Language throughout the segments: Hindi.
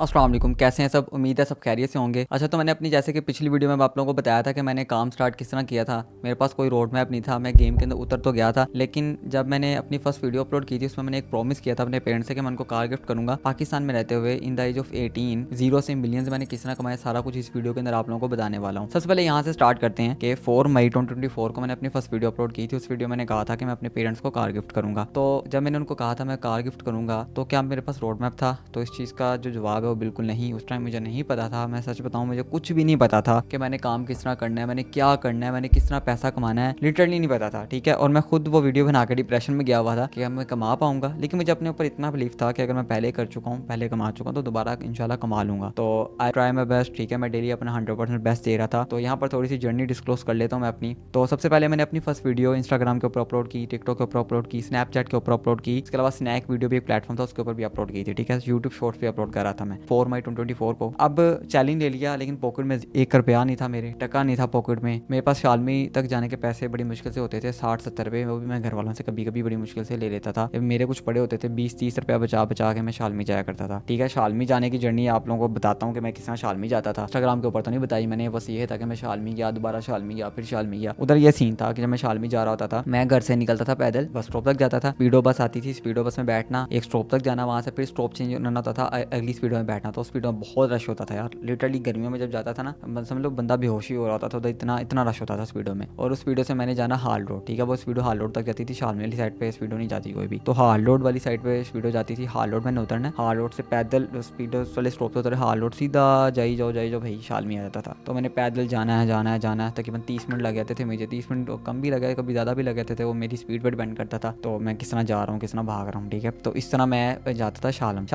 अस्सलाम वालेकुम, कैसे हैं सब। उम्मीद है सब खैरियत से होंगे। अच्छा, तो मैंने अपनी जैसे कि पिछली वीडियो में आप लोगों को बताया था कि मैंने काम स्टार्ट किस तरह किया था। मेरे पास कोई रोड मैप नहीं था, मैं गेम के अंदर उतर तो गया था, लेकिन जब मैंने अपनी फर्स्ट वीडियो अपलोड की थी उसमें मैंने एक प्रॉमिस किया था अपने पेरेंट्स से कि मैं उनको कार गिफ्ट करूंगा। पाकिस्तान में रहते हुए in the age of 18 zero से मिलियंस मैंने किस तरह कमाया, सारा कुछ इस वीडियो के अंदर आप लोगों को बताने वाला हूँ। सबसे पहले यहाँ से स्टार्ट करते हैं कि 4 मई 2024 को मैंने अपनी फर्स्ट वीडियो अपलोड की थी। उस वीडियो में मैंने कहा था कि मैं अपने पेरेंट्स को कार गिफ्ट करूंगा। तो जब मैंने उनको कहा था मैं कार गिफ्ट करूंगा, तो क्या मेरे पास रोड मैप था? तो इस चीज़ का जो जवाब है वो बिल्कुल नहीं। उस टाइम मुझे नहीं पता था, मैं सच बताऊं मुझे कुछ भी नहीं पता था कि मैंने काम किस तरह करना है, मैंने क्या करना है, मैंने किस तरह पैसा कमाना है, लिटरली नहीं पता था। ठीक है, और मैं खुद वो वीडियो बना के डिप्रेशन में गया हुआ था कि मैं कमा पाऊंगा, लेकिन मुझे अपने ऊपर इतना बिलीफ था कि अगर मैं पहले कर चुका हूँ, पहले कमा चुका हूँ, तो दोबारा इंशाल्लाह कमा लूंगा। तो आई ट्राई माई बेस्ट। ठीक है, मैं डेली अपना 100% बेस्ट दे रहा था। तो यहाँ पर थोड़ी सी जर्नी डिस्क्लोज कर लेता हूँ मैं अपनी। तो सबसे पहले मैंने अपनी फर्स्ट वीडियो इंस्टाग्राम के ऊपर अपलोड की, टिकटॉक के ऊपर अपलोड की, स्नैपचैट के ऊपर अपलोड की, इसके अलावा स्नैक वीडियो भी एक प्लेटफॉर्म था उसके ऊपर भी अपलोड की थी। ठीक है, यूट्यूब शॉर्ट्स भी अपलोड कर रहा था मैं 4 मई 2024 को। अब चैलेंज ले लिया, लेकिन पॉकेट में 1 रुपया नहीं था, मेरे टका नहीं था पॉकेट में। मेरे पास शालमी तक जाने के पैसे बड़ी मुश्किल से होते थे, 60-70 रुपये, वो भी मैं घर वालों से कभी कभी बड़ी मुश्किल से ले लेता था। मेरे कुछ पड़े होते थे 20-30 रुपया बचा बचा के मैं शालमी जाया करता था। ठीक है, शालमी जाने की जर्नी आप लोगों को बताता हूँ कि मैं किस तरह शालमी जाता था। इंस्टाग्राम के ऊपर तो नहीं बताई मैंने, बस ये था कि मैं शालमी गया, दोबारा शालमी गया, फिर शालमी गया। उधर ये सीन था कि जब मैं शालमी जा रहा होता था, मैं घर से निकलता था पैदल, बस स्टॉप तक जाता था, स्पीडो बस आती थी, स्पीडो बस में बैठना, एक स्टॉप तक जाना, वहाँ से फिर स्टॉप चेंज होना होता था, अगली स्पीडो में बैठना। तो स्पीडो में बहुत रश होता था यार, लिटरली गर्मियों में जब जाता था ना, समझ लो बंदा बेहोश ही हो रहा होता था, तो इतना इतना रश होता था स्पीडो में। और उस स्पीडो से मैंने जाना हाल रोड। ठीक है, वो स्पीडो हाल रोड तक जाती थी, शालमी वाली साइड पे स्पीडो नहीं जाती कोई भी, तो हाल रोड वाली साइड पे स्पीडो जाती थी। हाल रोड मैंने उतरना है, हाल रोड से पैदल स्पीडो वाले स्टॉप से उतरे, हाल रोड सीधा जाई जाओ भाई शालमी आ जाता था। तो मैंने पैदल जाना है तकरीबन 30 मिनट लग जाते थे मुझे, 30 मिनट कम भी लगे, कभी ज़्यादा भी लग जाते थे, वो मेरी स्पीड पर डिपेंड करता था, तो मैं किस तरह जा रहा हूँ, किस तरह भाग रहा हूँ। ठीक है, तो इस तरह मैं जाता था शालम।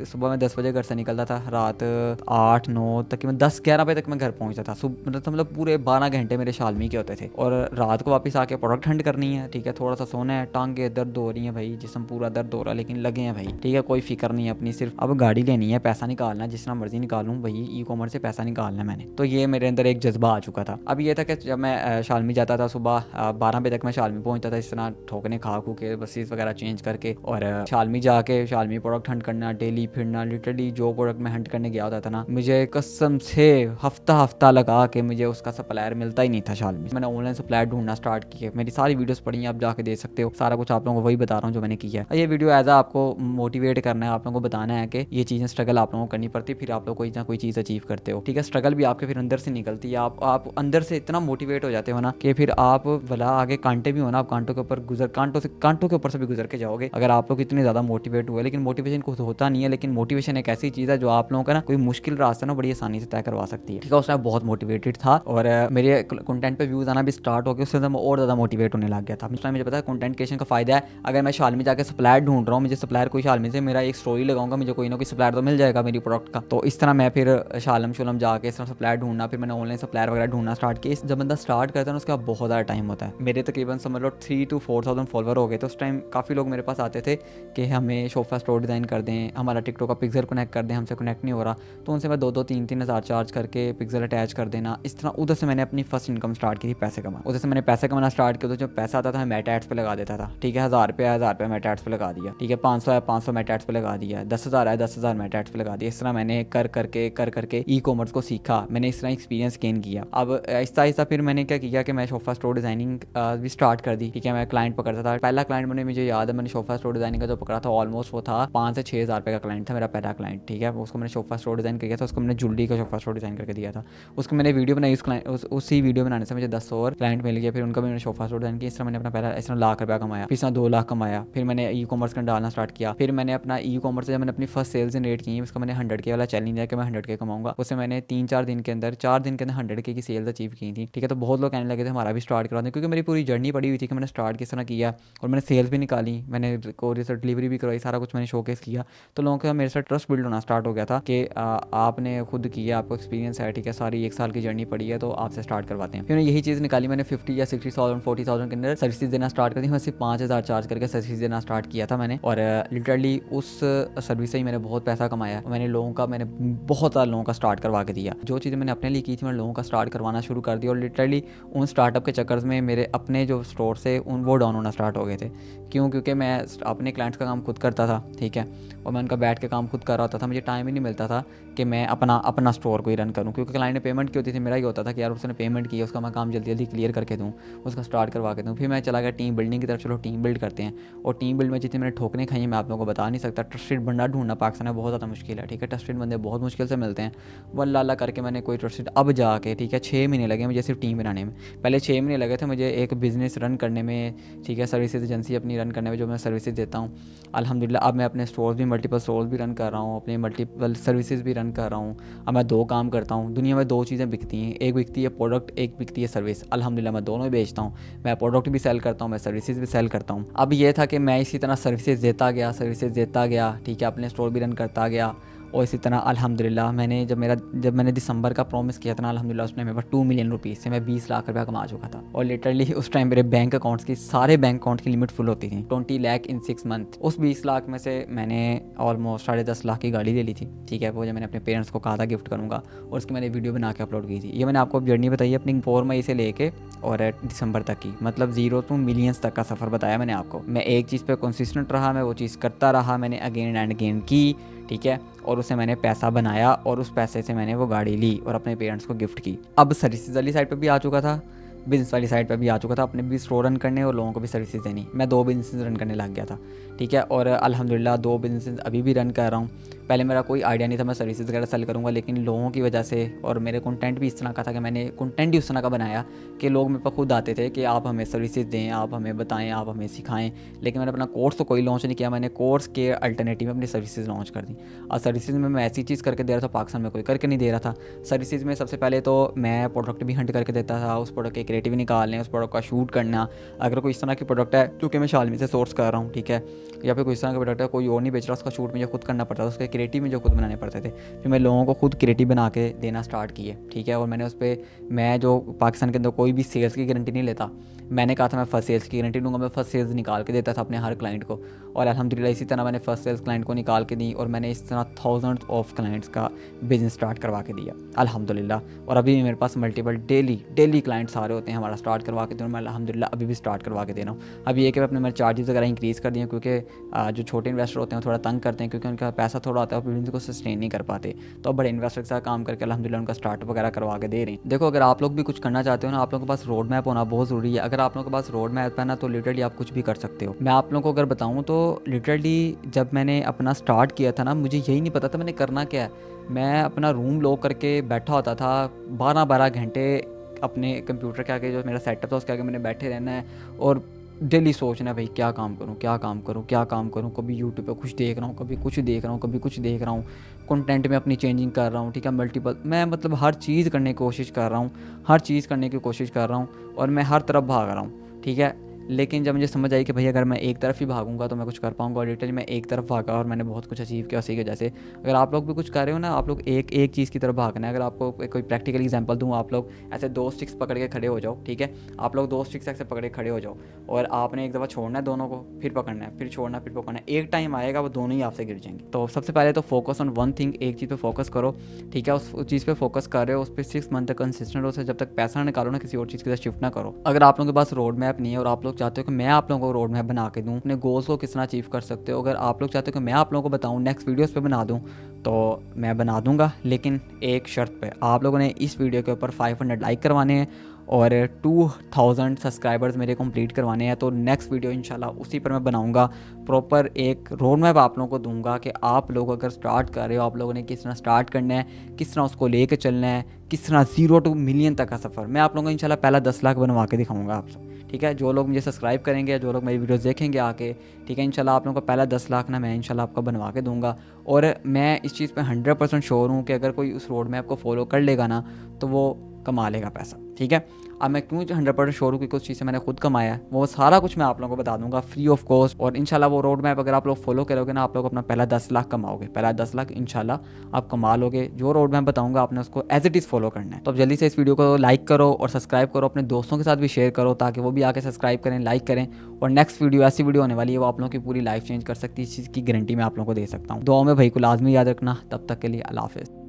सुबह में 10 बजे घर से निकलता था, रात 8-9 तकरीबन 10-11 बजे तक मैं घर पहुंचता था। सुबह मतलब पूरे 12 घंटे मेरे शालमी के होते थे, और रात को वापस आके प्रोडक्ट हंड करनी है। ठीक है, थोड़ा सा सोना है, टांगे दर्द हो रही है भाई, जिसम पूरा दर्द हो रहा है, लेकिन लगे हैं भाई। ठीक है, कोई फिक्र नहीं है अपनी, सिर्फ अब गाड़ी लेनी है, पैसा निकालना है, जिस तरह मर्जी निकालूँ भाई, ई कॉमर्स से पैसा निकालना है मैंने। तो ये मेरे अंदर एक जज्बा आ चुका था। अब ये था कि जब मैं शालमी जाता था सुबह 12 बजे तक मैं शालमी पहुंचता था, इस तरह ठोकने खा खू के बसेस वगैरह चेंज करके, और शालमी जाके शालमी प्रोडक्ट हंट करना, डेली फिरना। लिटरली जो प्रोडक्ट मैं हंट करने गया होता था ना, मुझे कसम से हफ्ता हफ्ता लगा के मुझे उसका सप्लायर मिलता ही नहीं था शालमी। मैंने ऑनलाइन सप्लायर ढूंढना स्टार्ट किया, मेरी सारी वीडियोस पड़ी हैं, आप जाके देख सकते हो, सारा कुछ आप लोगों को वही बता रहा हूँ जो मैंने किया है। ये वीडियो एज आपको मोटिवेट करना है, आप लोगों को बताना है कि ये चीज़ें स्ट्रगल आप लोगों को करनी पड़ती है, फिर आप लोग कोई ना कोई चीज़ अचीव करते हो। ठीक है, स्ट्रगल भी आपके फिर अंदर से निकलती है, आप अंदर से इतना मोटिवेट हो जाते हो ना कि फिर आप भला आगे कांटे भी हो ना, आप कांटों के ऊपर कांटों के ऊपर से भी गुजर के जाओगे अगर आप लोग इतने ज़्यादा मोटिवेट हुए। लेकिन मोटिवेशन कुछ होता नहीं है, लेकिन मोटिवेशन एक ऐसी चीज़ है जो आप लोगों का ना कोई मुश्किल रास्ता ना बड़ी आसानी से तय करवा सकती है। ठीक है, उस टाइम बहुत मोटिवेटेड था, और मेरे कंटेंट पे व्यूज़ आना भी स्टार्ट हो गए, उससे मैं और ज़्यादा मोटिवेट होने लग गया था। उस टाइम मुझे पता है कंटेंट क्रिएशन का फायदा है, अगर मैं शालमी जाकर सप्लायर ढूंढ रहा हूँ, मुझे सप्लायर कोई शालमी से, मेरा एक स्टोरी लगाऊंगा, मुझे कोई ना कोई सप्लायर तो मिल जाएगा मेरी प्रोडक्ट का। तो इस तरह मैं फिर शालम जाके इस तरह सप्लायर ढूंढना, फिर मैंने ऑनलाइन सप्लायर वगैरह ढूंढना स्टार्ट किया। जब बंदा स्टार्ट करता है ना, उसका बहुत ज़्यादा टाइम होता है। मेरे तकरीबन समझ लो 3 to 4,000 फॉलोवर हो गए, तो उस टाइम काफ़ी लोग मेरे पास आते थे कि हमें सोफा स्टोर डिज़ाइन कर दें, हमारा टिकटॉक का पिक्सल कनेक्ट कर दें, हमसे कनेक्ट नहीं हो रहा, तो उनसे मैं 2-3 हज़ार चार्ज करके पिक्सल अटैच कर देना। इस तरह उधर से मैंने अपनी फर्स्ट इनकम स्टार्ट की थी, पैसे कमा। उधर से मैंने पैसे कमाना स्टार्ट किया, तो जो पैसा आता था मैं एड्स पे लगा देता था। ठीक है, 1,000 रुपये मैं एड्स पे लगा दिया। ठीक है, 500 है 500 मैं एड्स पे लगा दिया, 10,000 है 10,000 मैं एड्स पे लगा दिया। इस तरह मैंने कर करके ई कॉमर्स को सीखा, मैंने इस तरह एक्सपीरियंस गेन किया। अब आहिस्ता आहिस्ता फिर मैंने क्या किया कि मैं सोफा स्टोर डिज़ाइनिंग भी स्टार्ट कर दी। ठीक है, मैं क्लाइंट पकड़ता था। पहला क्लाइंट मैंने, मुझे याद है, मैंने सोफा स्टोर डिज़ाइनिंग का जो पकड़ा था ऑलमोस्ट वो था 5 से 6 हज़ार रुपये का क्लाइंट था मेरा पहला क्लाइंट। ठीक है, उसको मैंने सोफा स्टोर डिज़ाइन किया था, उसको मैंने ज्वेलरी का सोफा स्टोर डिज़ाइन करके दिया था, उसको मैंने वीडियो बनाई, उसी वीडियो बनाने से मुझे 10 और क्लाइंट मिल गया, फिर उनका मैंने सोफा स्टोर डिज़ाइन किया। इस तरह मैंने अपना पहला इस तरह ₹1,00,000 कमाया, फिर इस तरह 2 लाख कमाया, फिर मैंने ई कॉमर्स का डालना स्टार्ट किया। फिर मैंने अपना ई कॉमर्स से जब मैंने अपनी फर्स्ट सेल्स जनरेट की, उसका मैंने 100K वाला चैलेंज है कि मैं 100K कमाऊंगा, उससे मैंने 4 दिन के अंदर 100K की सेल्स अचीव की थी। ठीक है, तो बहुत लोग कहने लगे थे हमारा भी स्टार्ट करा दें, क्योंकि मेरी पूरी जर्नी पड़ी हुई थी कि मैंने स्टार्ट किस तरह किया, और मैंने सेल्स भी निकाली, मैंने कोरियर से डिलीवरी भी करवाई, सारा कुछ मैंने शोकेस किया। तो लोगों का मेरे साथ ट्रस्ट बिल्ड होना स्टार्ट हो गया था कि आपने खुद किया, आपको एक्सपीरियंस है। ठीक है, सारी 1 साल की जर्नी पड़ी है, तो आपसे स्टार्ट करवाते हैं। फिर यही चीज़ निकाली, मैंने 50 या 60,000 40,000 के अंदर सर्विसेज देना स्टार्ट कर दी। मैं सिर्फ 5,000 चार्ज करके सर्विस देना स्टार्ट किया था मैंने, और लिटरली उस सर्विस से ही मैंने बहुत पैसा कमाया। मैंने बहुत ज़्यादा लोगों का स्टार्ट करवा के दिया। जो चीज़ें मैंने अपने लिए की थी, मैंने लोगों का स्टार्ट करवाना शुरू कर दिया, और लिटरली उन स्टार्टअप के चक्कर में मेरे अपने जो स्टोर से वो डाउन होना स्टार्ट हो गए थे, क्यों? क्योंकि मैं अपने क्लाइंट्स का काम खुद करता था, ठीक है, और मैं उनका बैठ के काम खुद कर रहा होता था। मुझे टाइम ही नहीं मिलता था कि मैं अपना स्टोर को ही रन करूँ, क्योंकि क्लाइंट ने पेमेंट की होती थी। मेरा ही होता था कि यार उसने पेमेंट की है, उसका मैं काम जल्दी जल्दी क्लियर करके दूँ, उसका स्टार्ट करवा के दूँ। फिर मैं चला गया टीम बिल्डिंग की तरफ, चलो टीम बिल्ड करते हैं। और टीम बिल्ड में जितनी मैंने ठोकरें खाई हैं मैं आप लोगों को बता नहीं सकता। ट्रस्टेड बंदा ढूंढना पाकिस्तान में बहुत ज़्यादा मुश्किल है, ठीक है, ट्रस्टेड बंदे बहुत मुश्किल से मिलते हैं। वल्ला अल्लाह करके मैंने कोई ट्रस्टेड अब जाके, ठीक है, 6 महीने लगे मुझे सिर्फ टीम बनाने में। पहले 6 महीने लगे थे मुझे एक बिज़नेस रन करने में, ठीक है, सर्विसेज एजेंसी अपनी रन करने में जो मैं सर्विसेज देता हूँ। अल्हम्दुलिल्लाह अब मैं अपने स्टोर्स भी, मल्टीपल स्टोर्स भी रन कर रहा हूँ, अपने मल्टीपल सर्विसेज भी रन कर रहा हूँ। अब मैं 2 काम करता हूँ। दुनिया में 2 चीज़ें बिकती हैं, एक बिकती है प्रोडक्ट, एक बिकती है सर्विस। अल्हम्दुलिल्लाह मैं दोनों ही बेचता हूँ। मैं प्रोडक्ट भी सेल करता हूँ, मैं सर्विसेज भी सेल करता हूँ। अब ये था कि मैं इसी तरह सर्विसेज देता गया, ठीक है, अपने स्टोर भी रन करता गया। और इसी तरह अल्हम्दुलिल्लाह मैंने जब मैंने दिसंबर का प्रॉमिस किया था ना, अल्हम्दुलिल्लाह उस टाइम मेरे पास 2 मिलियन रुपीज़ से मैं 20 लाख रुपया कमा चुका था। और लिटरली उस टाइम मेरे बैंक अकाउंट्स की, सारे बैंक अकाउंट की लिमिट फुल होती थी, 20 लाख इन 6 मंथ। उस 20 लाख में से मैंने ऑलमोस्ट 10.5 लाख की गाड़ी ले ली थी, ठीक है, वो जो मैंने अपने पेरेंट्स को कहा था गिफ्ट करूँगा, और उसकी मैंने वीडियो बना के अपलोड की थी। ये मैंने आपको जर्नी बताई है अपनी 4 मई से लेके और दिसंबर तक की, मतलब 0 to मिलियंस तक का सफ़र बताया मैंने आपको। मैं एक चीज़ पे कंसिस्टेंट रहा, मैं वो चीज़ करता रहा, मैंने अगेन एंड अगेन की, ठीक है, और उससे मैंने पैसा बनाया और उस पैसे से मैंने वो गाड़ी ली और अपने पेरेंट्स को गिफ्ट की। अब सर्विसेज वाली साइड पे भी आ चुका था, बिज़नेस वाली साइड पे भी आ चुका था, अपने भी स्टोर रन करने और लोगों को भी सर्विसेज देनी। मैं 2 बिज़नेस रन करने लग गया था, ठीक है, और अल्हम्दुलिल्लाह 2 बिज़नेस अभी भी रन कर रहा हूँ। पहले मेरा कोई आइडिया नहीं था मैं सर्विसेज वगैरह सेल करूँगा, लेकिन लोगों की वजह से, और मेरे कंटेंट भी इस तरह का था कि मैंने कंटेंट ही उस तरह का बनाया कि लोग मेरे पास खुद आते थे कि आप हमें सर्विसेज दें, आप हमें बताएं, आप हमें सिखाएं। लेकिन मैंने अपना कोर्स तो कोई लॉन्च नहीं किया, मैंने कोर्स के अल्टरनेटिव में अपनी सर्विसेज लॉन्च कर दी। और सर्विसेज में मैं ऐसी चीज़ करके दे रहा था पाकिस्तान में कोई करके नहीं दे रहा था। सर्विसेज में सबसे पहले तो मैं प्रोडक्ट भी हंट करके देता था, उस प्रोडक्ट के क्रिएटिव निकालने, उस प्रोडक्ट का शूट करना। अगर कोई इस तरह की प्रोडक्ट है क्योंकि मैं शालमी से सोर्स कर रहा हूँ, ठीक है, या फिर कोई इस तरह का प्रोडक्ट है कोई और नहीं बेच रहा, उसका शूट मुझे खुद करना पड़ता था, उसके क्रिएटिव मुझे खुद बनाने पड़ते थे। फिर मैं लोगों को खुद क्रिएटिव बना के देना स्टार्ट किए, ठीक है, और मैंने उस पर, मैं जो पाकिस्तान के अंदर कोई भी सेल्स की गारंटी नहीं लेता, मैंने कहा था मैं फर्स्ट सेल्स की गारंटी लूँगा, मैं फर्स्ट सेल्स निकाल के देता था अपने हर क्लाइंट को। और अल्हम्दुलिल्लाह इसी तरह मैंने फर्स्ट सेल्स क्लाइंट को निकाल के दी, और मैंने इस तरह थाउजेंड्स ऑफ क्लाइंट्स का बिजनेस स्टार्ट करवा के दिया अल्हम्दुलिल्लाह। और अभी मेरे पास मल्टीपल डेली क्लाइंट्स आ रहे होते हैं हमारा स्टार्ट करवा के, तो मैं अल्हम्दुलिल्लाह अभी भी स्टार्ट करवा के दे रहा हूँ। अब ये कि अपने मेरे चार्जेस वगैरह इंक्रीज़ कर दिए, क्योंकि जो छोटे इन्वेस्टर होते हैं थोड़ा तंग करते हैं, क्योंकि उनका पैसा थोड़ा आता है और बिजनेस को सस्टेन नहीं कर पाते। तो अब बड़े इन्वेस्टर के साथ काम करके अल्हम्दुलिल्लाह उनका स्टार्टअप वगैरह करवा के दे रहे हैं। देखो, अगर आप लोग भी कुछ करना चाहते हो ना, आप लोगों के पास रोड मैप होना बहुत ज़रूरी है। अगर आप लोगों के पास रोड मैप है ना, तो लिटरली आप कुछ भी कर सकते हो। मैं आप लोगों को अगर बताऊँ तो लिटरली जब मैंने अपना स्टार्ट किया था ना, मुझे यही नहीं पता था मैंने करना क्या है। मैं अपना रूम लॉक करके बैठा होता था 12-12 घंटे अपने कंप्यूटर के आगे, जो मेरा सेटअप था उसके आगे मैंने बैठे रहना है और डेली सोचना है भाई क्या काम करूँ। कभी यूट्यूब पे कुछ देख रहा हूँ, कभी कुछ देख रहा हूँ, कंटेंट में अपनी चेंजिंग कर रहा हूँ, ठीक है, मल्टीपल, मैं मतलब हर चीज़ करने की कोशिश कर रहा हूँ और मैं हर तरफ भाग रहा हूँ, ठीक है। लेकिन जब मुझे समझ आई कि भाई अगर मैं एक तरफ ही भागूंगा तो मैं कुछ कर पाऊंगा, और लिटरली मैं एक तरफ भागा और मैंने बहुत कुछ अचीव किया उसी की वजह से। अगर आप लोग भी कुछ कर रहे हो ना, आप लोग एक चीज़ की तरफ भागना है। अगर आपको कोई प्रैक्टिकल एग्जांपल दूँ, आप लोग ऐसे 2 स्टिक्स पकड़ के खड़े हो जाओ, ठीक है, आप लोग 2 स्टिक्स ऐसे पकड़ के खड़े हो जाओ और आपने एक दफ़ा छोड़ना है दोनों को, फिर पकड़ना है, फिर छोड़ना, फिर पकड़ना है। एक टाइम आएगा वो दोनों ही आपसे गिर जाएंगे। तो सबसे पहले तो फोकस ऑन वन थिंग, एक चीज़ पे फोकस करो, ठीक है, उस चीज़ पे फोकस कर रहे हो, उस पर 6 मंथ तक कंसिस्टेंट हो, जब तक पैसा ना निकालो ना, किसी और चीज़ की तरफ शिफ्ट ना करो। अगर आप लोगों के पास रोड मैप नहीं है और आप लोग चाहते हो कि मैं आप लोगों को रोड मैप बना के दूं, अपने गोल्स को किस तरह अचीव कर सकते हो, अगर आप लोग चाहते हो कि मैं आप लोगों को बताऊं, नेक्स्ट वीडियोस पे बना दूं, तो मैं बना दूंगा, लेकिन एक शर्त पे। आप लोगों ने इस वीडियो के ऊपर 500 लाइक करवाने हैं और 2000 सब्सक्राइबर्स मेरे कंप्लीट करवाने हैं। तो नेक्स्ट वीडियो इंशाल्लाह उसी पर मैं बनाऊंगा, प्रॉपर एक रोड मैप आप लोगों को दूंगा कि आप लोग अगर स्टार्ट कर रहे हो, आप लोगों ने किस तरह स्टार्ट करना है, किस तरह उसको लेके चलना है, किस तरह 0 to मिलियन तक का सफ़र। मैं आप लोगों को इंशाल्लाह पहला 10 लाख बनवा के दिखाऊंगा आपसे, ठीक है। जो लोग मुझे सब्सक्राइब करेंगे, जो लोग मेरी वीडियोस देखेंगे आके, ठीक है, इंशाल्लाह आप लोगों को पहला 10 लाख ना मैं इंशाल्लाह आपको बनवा के दूंगा। और मैं इस चीज़ पे 100% श्योर हूँ कि अगर कोई उस रोड मैप को फॉलो कर लेगा ना, तो वो कमा लेगा पैसा, ठीक है। अब मैं क्यों 100% श्योर हूँ कि कुछ चीज़ से मैंने खुद कमाया है, वो सारा कुछ मैं आप लोगों को बता दूंगा फ्री ऑफ कॉस्ट। और इंशाल्लाह वो रोड मैप अगर आप लोग फॉलो करोगे ना, आप लोग अपना पहला 10 लाख कमाओगे, पहला 10 लाख इंशाल्लाह आप कमा लोगे। जो रोड मैप बताऊंगा आपने उसको एज इट इज़ फॉलो करना है। तो अब जल्दी से इस वीडियो को लाइक करो और सब्सक्राइब करो, अपने दोस्तों के साथ भी शेयर करो ताकि वो भी आके सब्सक्राइब करें, लाइक करें। और नेक्स्ट वीडियो ऐसी वीडियो होने वाली है, वो आप लोगों की पूरी लाइफ चेंज कर सकती है, इस चीज़ की गारंटी मैं आप लोगों को दे सकता हूँ। दुआ में भाई को लाजमी याद रखना। तब तक के लिए अल्लाह हाफ़िज़।